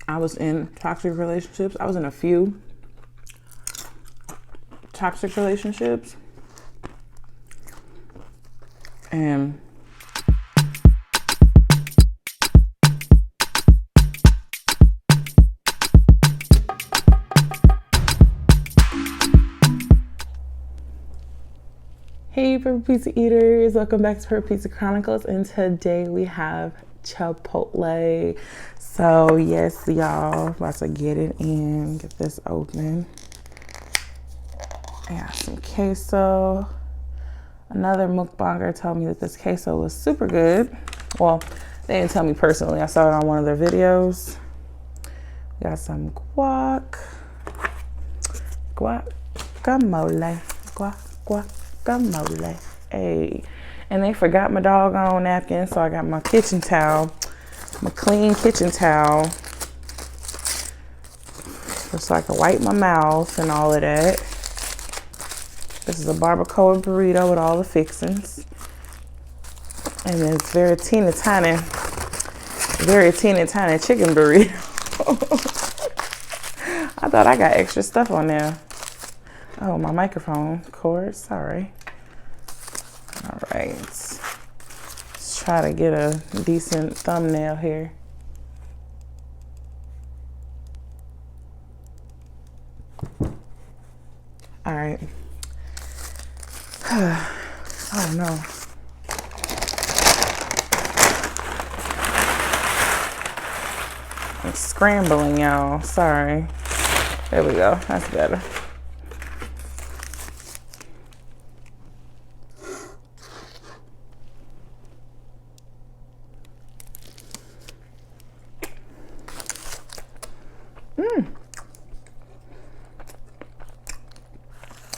I was in toxic relationships. I was in a few toxic relationships. And hey, Purple Pizza eaters, welcome back to Purple Pizza Chronicles, and today we have Chipotle. So yes, y'all, about to get it in, get this open. I got some queso. Another mukbanger told me that this queso was super good. Well, they didn't tell me personally. I saw it on one of their videos. We got some guacamole. Guacamole. Hey. And they forgot my doggone napkin, so I got my kitchen towel. My clean kitchen towel. Just so I can wipe my mouth and all of that. This is a barbacoa burrito with all the fixings. And it's very teeny tiny chicken burrito. I thought I got extra stuff on there. Oh, my microphone cord, sorry. All right, let's try to get a decent thumbnail here. All right. Oh no. I'm scrambling, y'all. Sorry. There we go. That's better.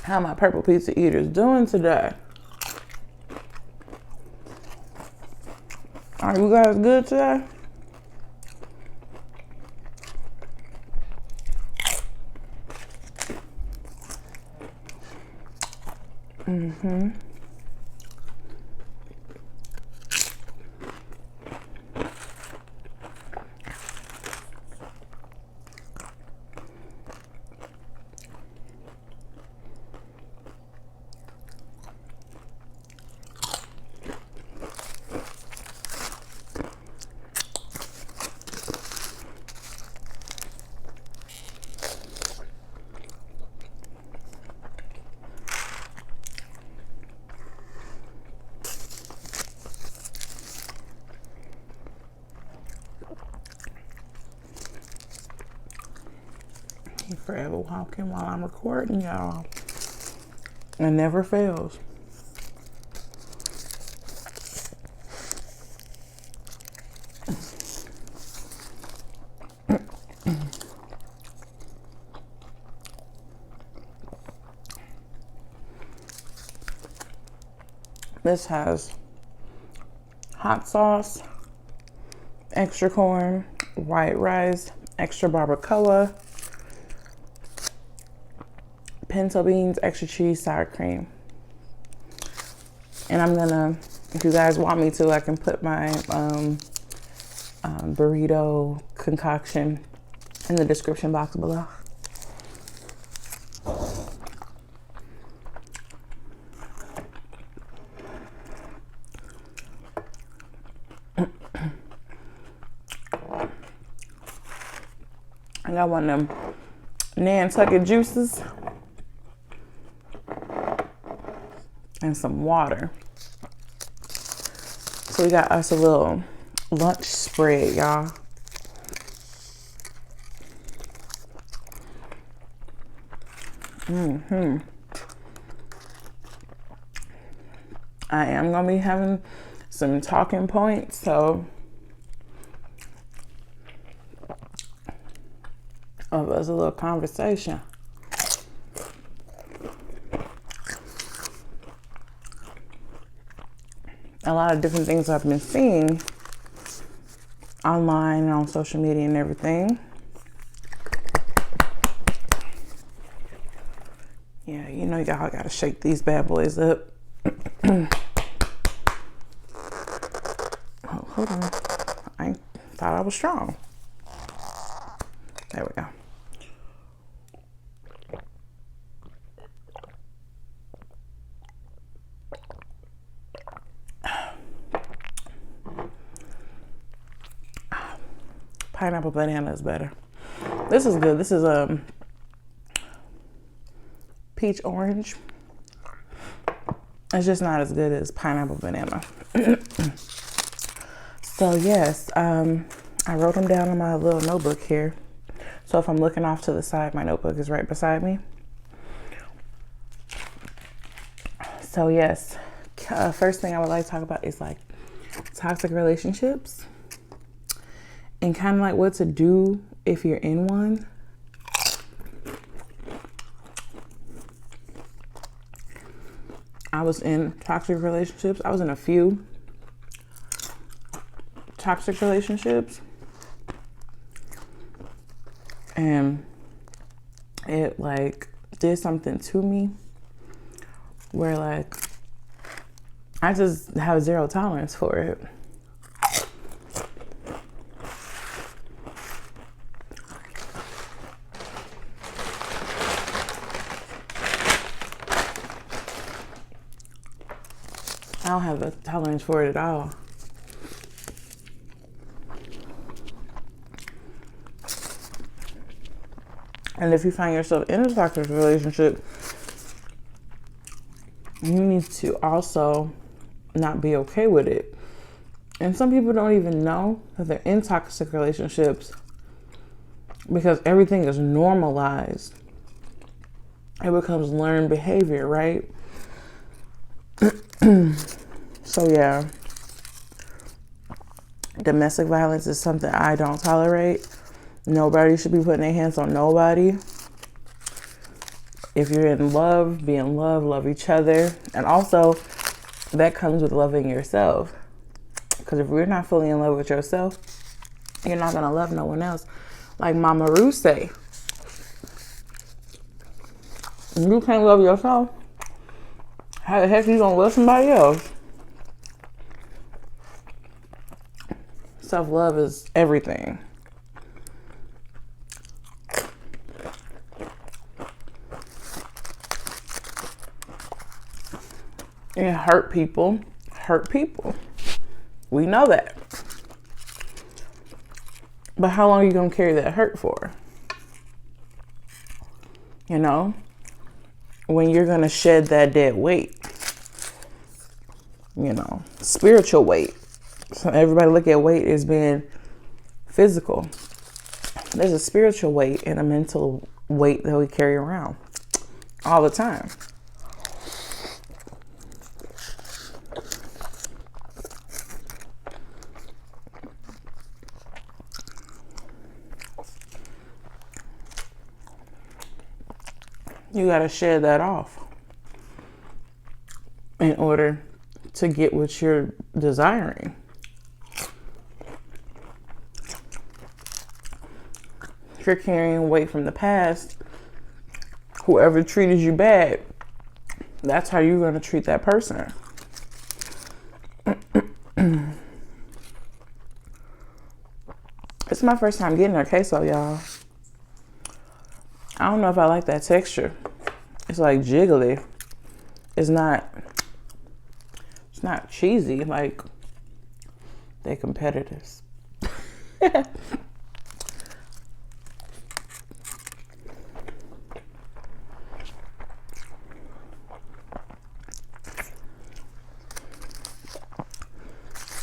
How my Purple Pizza eaters doing today? Are you guys good today? He forever walking while I'm recording, y'all. It never fails. This has hot sauce, extra corn, white rice, extra barbacoa, pinto beans, extra cheese, sour cream. And I'm gonna, if you guys want me to, I can put my burrito concoction in the description box below. I got one of them Nantucket juices and some water. So we got us a little lunch spread, y'all. I am gonna be having some talking points, so of us a little conversation. A lot of different things I've been seeing online and on social media and everything. Yeah, you know y'all gotta shake these bad boys up. Oh, hold on. I thought I was strong. There we go. Pineapple banana is better. This is good. This is peach orange. It's just not as good as pineapple banana. So yes, I wrote them down on my little notebook here. So if I'm looking off to the side, my notebook is right beside me. So yes, first thing I would like to talk about is like toxic relationships and kind of like what to do if you're in one. I was in toxic relationships. I was in a few toxic relationships. And it like did something to me where like I just have zero tolerance for it. I don't have a tolerance for it at all. And if you find yourself in a toxic relationship, you need to also not be okay with it. And some people don't even know that they're in toxic relationships because everything is normalized. It becomes learned behavior, right? So yeah, domestic violence is something I don't tolerate. Nobody should be putting their hands on nobody. If you're in love, be in love, love each other. And also, that comes with loving yourself. Because if you're not fully in love with yourself, you're not going to love no one else. Like Mama Ruth say, if you can't love yourself, how the heck you going to love somebody else? Self-love is everything. And hurt people. We know that. But how long are you going to carry that hurt for? You know? When you're going to shed that dead weight. You know, spiritual weight. So everybody look at weight as being physical. There's a spiritual weight and a mental weight that we carry around all the time. You got to shed that off in order to get what you're desiring. If you're carrying weight from the past, whoever treated you bad, that's how you're going to treat that person. It's my first time getting a queso, y'all. I don't know if I like that texture. It's like jiggly. It's not cheesy like they competitors.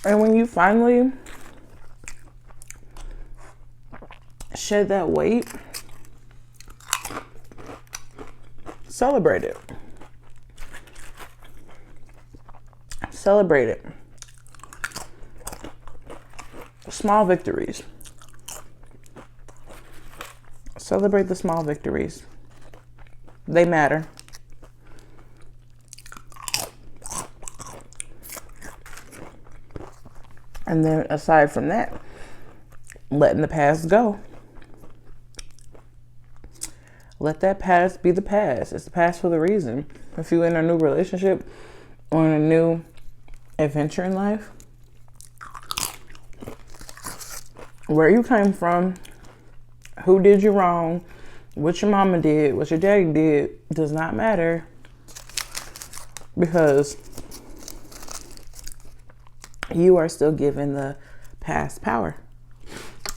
And when you finally shed that weight, celebrate it. Celebrate it. Small victories. Celebrate the small victories. They matter. And then aside from that, letting the past go. Let that past be the past. It's the past for the reason. If you're in a new relationship or in a new adventure in life, where you came from, who did you wrong, what your mama did, what your daddy did, does not matter, because you are still given the past power.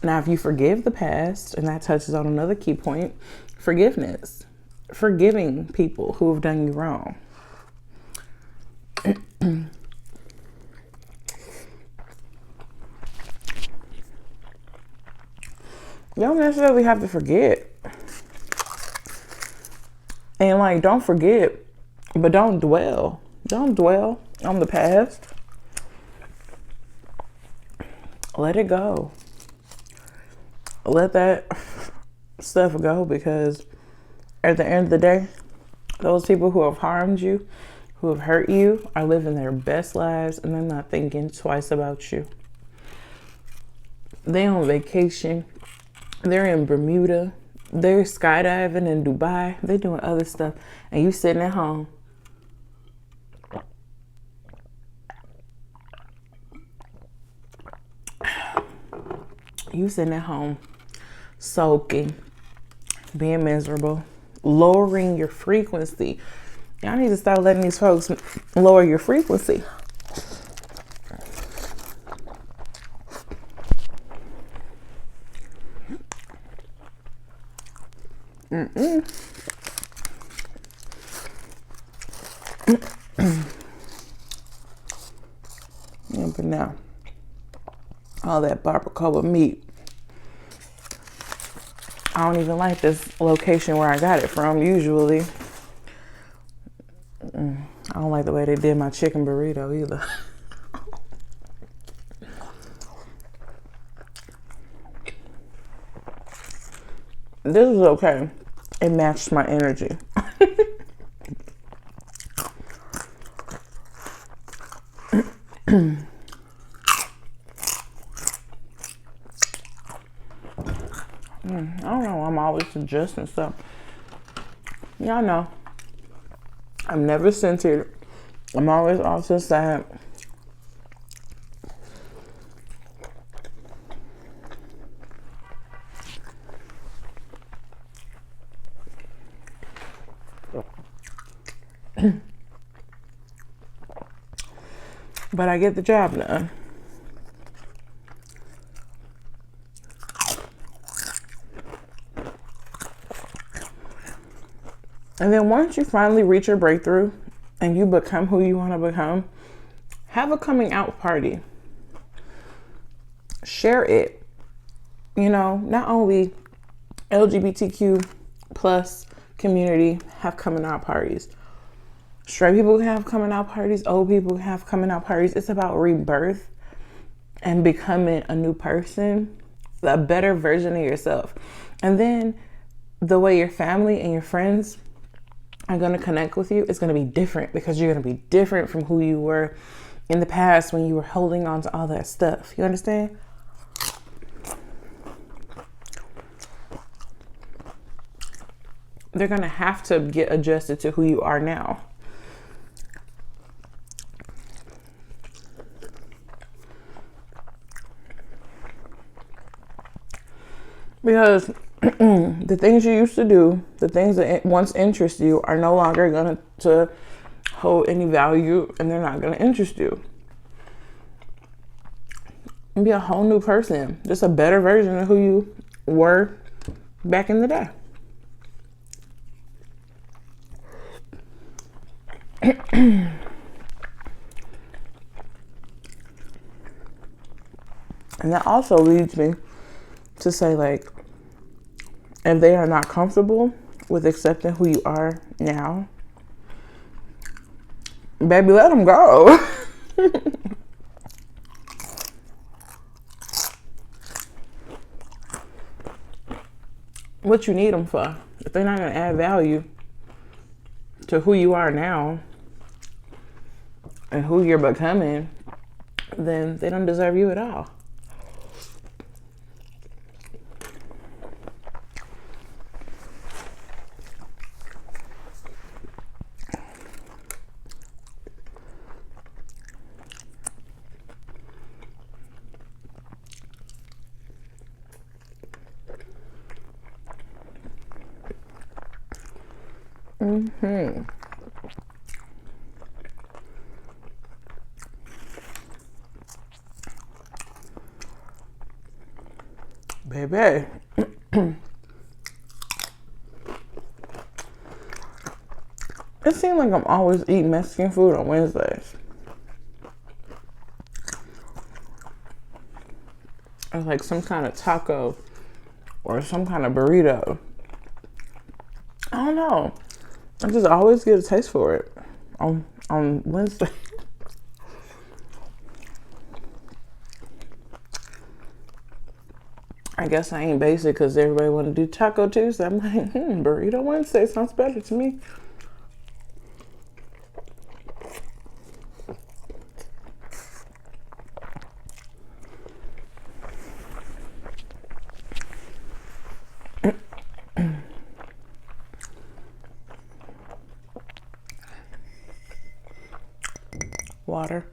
Now, if you forgive the past, and that touches on another key point, forgiveness, forgiving people who have done you wrong. You don't necessarily have to forget. And like, don't forget, but don't dwell. Don't dwell on the past. Let it go. Let that stuff go, because at the end of the day, those people who have harmed you, who have hurt you, are living their best lives, and they're not thinking twice about you. They on vacation. They're in Bermuda. They're skydiving in Dubai. They're doing other stuff. And you sitting at home. You sitting at home, soaking, being miserable, lowering your frequency. Y'all need to start letting these folks lower your frequency. Yeah, but now, all that barbacoa meat. I don't even like this location where I got it from, usually. I don't like the way they did my chicken burrito either. This is okay. It matched my energy. I don't know. I'm always adjusting stuff. Y'all know. I'm never centered. I'm always off to the side. But I get the job done. And then once you finally reach your breakthrough and you become who you want to become, have a coming out party. Share it. You know, not only LGBTQ plus community have coming out parties. Straight people have coming out parties. Old people have coming out parties. It's about rebirth and becoming a new person, a better version of yourself. And then the way your family and your friends are going to connect with you is going to be different, because you're going to be different from who you were in the past when you were holding on to all that stuff. You understand? They're going to have to get adjusted to who you are now. Because the things you used to do, the things that once interest you, are no longer going to hold any value, and they're not going to interest you. And be a whole new person, just a better version of who you were back in the day. And that also leads me to say, like, if they are not comfortable with accepting who you are now, baby, let them go. What you need them for? If they're not going to add value to who you are now and who you're becoming, then they don't deserve you at all. Mm-hmm. Baby. It seems like I'm always eating Mexican food on Wednesdays. It's like some kind of taco or some kind of burrito. I don't know. I just always get a taste for it on Wednesday. I guess I ain't basic because everybody want to do Taco Tuesday. I'm like, Burrito Wednesday sounds better to me. Water.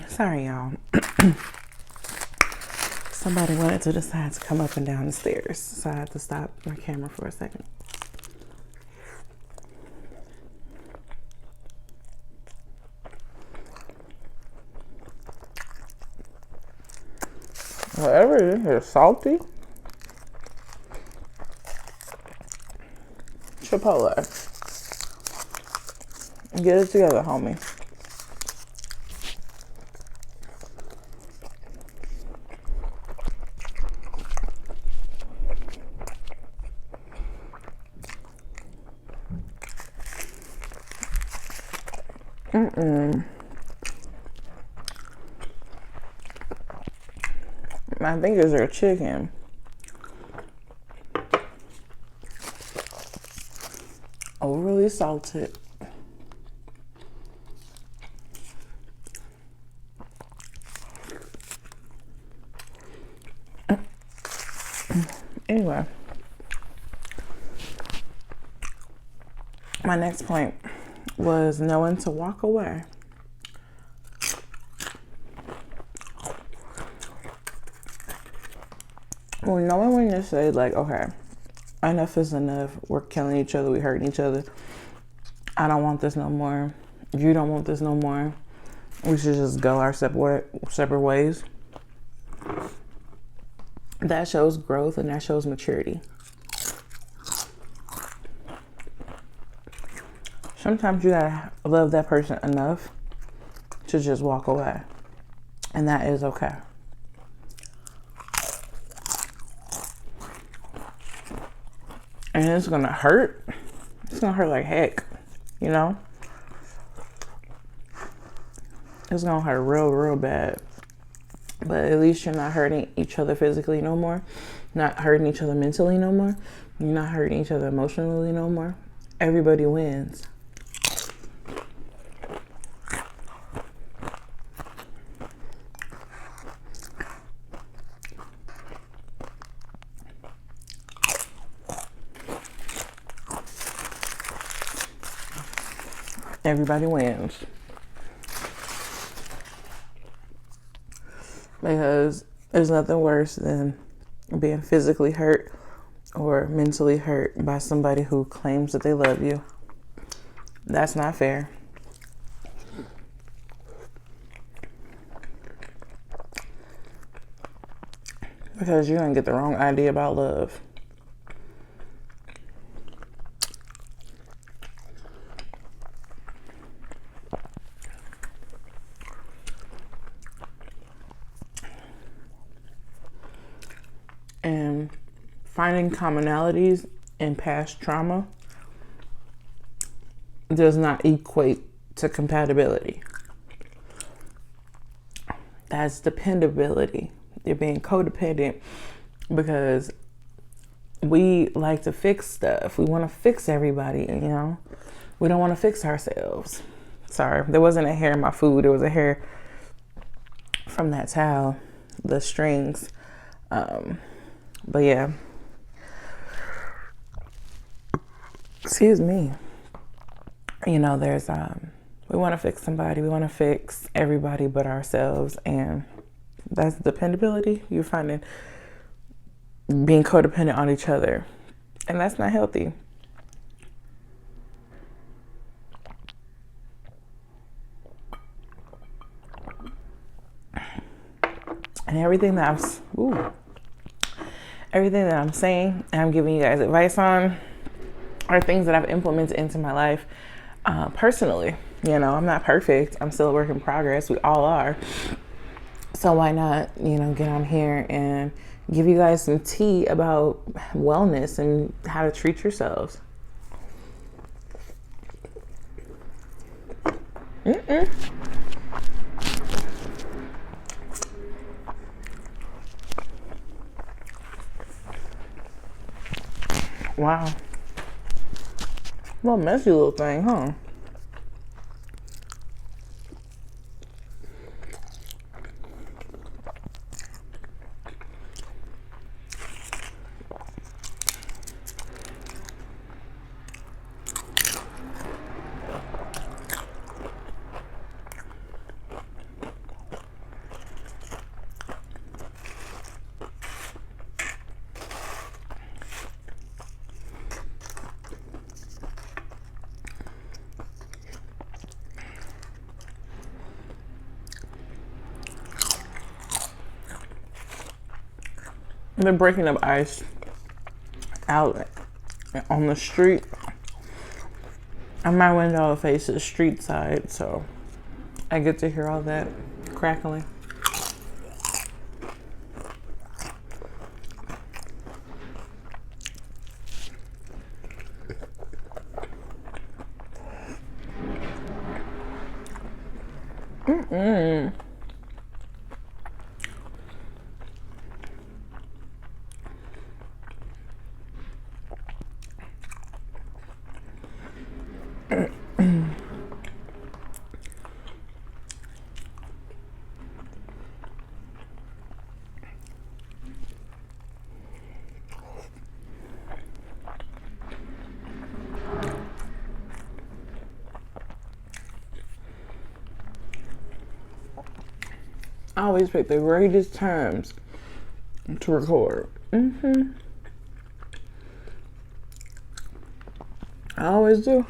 Sorry, y'all. Somebody wanted to decide to come up and down the stairs, so I had to stop my camera for a second. Whatever it is, it's salty. Chipotle. Get it together, homie. I think it's their chicken. Overly salted. Anyway, my next point was knowing to walk away. Well, knowing when you say, like, okay, enough is enough. We're killing each other. We're hurting each other. I don't want this no more. You don't want this no more. We should just go our separate ways. That shows growth and that shows maturity. Sometimes you gotta love that person enough to just walk away. And that is okay. And it's gonna hurt. It's gonna hurt like heck, you know? It's gonna hurt real, real bad. But at least you're not hurting each other physically no more, not hurting each other mentally no more, you're not hurting each other emotionally no more. Everybody wins. Everybody wins. Because there's nothing worse than being physically hurt or mentally hurt by somebody who claims that they love you. That's not fair. Because you're going to get the wrong idea about love. And finding commonalities in past trauma does not equate to compatibility. That's dependability. You're being codependent because we like to fix stuff. We want to fix everybody, you know. We don't want to fix ourselves. Sorry, there wasn't a hair in my food. There was a hair from that towel, the strings. But yeah, excuse me. You know, there's, we want to fix somebody. We want to fix everybody but ourselves. And that's dependability. You're finding being codependent on each other. And that's not healthy. And everything that I'm saying and I'm giving you guys advice on are things that I've implemented into my life personally. You know, I'm not perfect. I'm still a work in progress. We all are. So why not, you know, get on here and give you guys some tea about wellness and how to treat yourselves. Wow. Little messy little thing, huh? They're breaking up ice out on the street. And my window faces street side, so I get to hear all that crackling. I always pick the greatest times to record. I always do.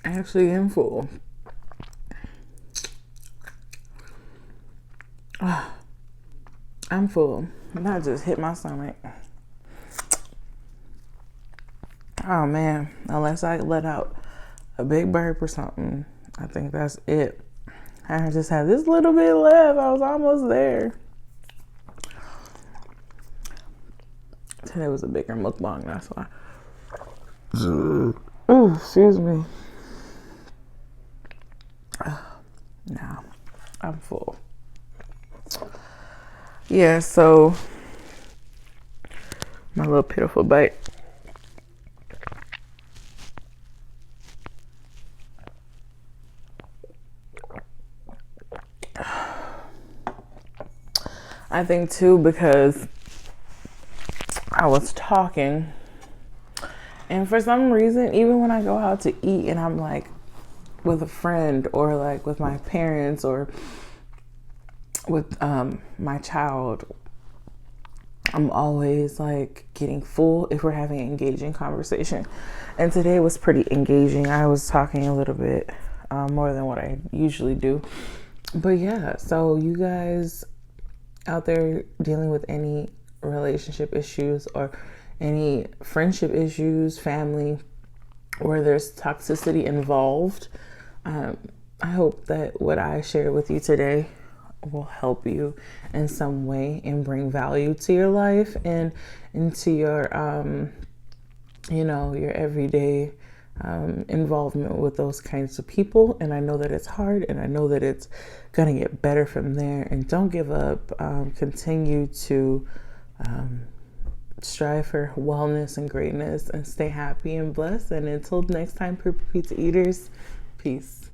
I actually am full. I'm full. That just hit my stomach. Oh man, unless I let out a big burp or something, I think that's it. I just had this little bit left. I was almost there. Today was a bigger mukbang, that's why. Oh, excuse me. No, I'm full. Yeah, so my little pitiful bite. I think too because I was talking, and for some reason, even when I go out to eat and I'm like with a friend or like with my parents or with my child, I'm always like getting full if we're having an engaging conversation. And today was pretty engaging. I was talking a little bit more than what I usually do. But yeah, so you guys out there dealing with any relationship issues or any friendship issues, family, where there's toxicity involved, I hope that what I share with you today will help you in some way and bring value to your life and into your, your everyday involvement with those kinds of people. And I know that it's hard, and I know that it's going to get better from there. And don't give up. Continue to strive for wellness and greatness, and stay happy and blessed. And until next time, Purple Pizza Eaters, peace.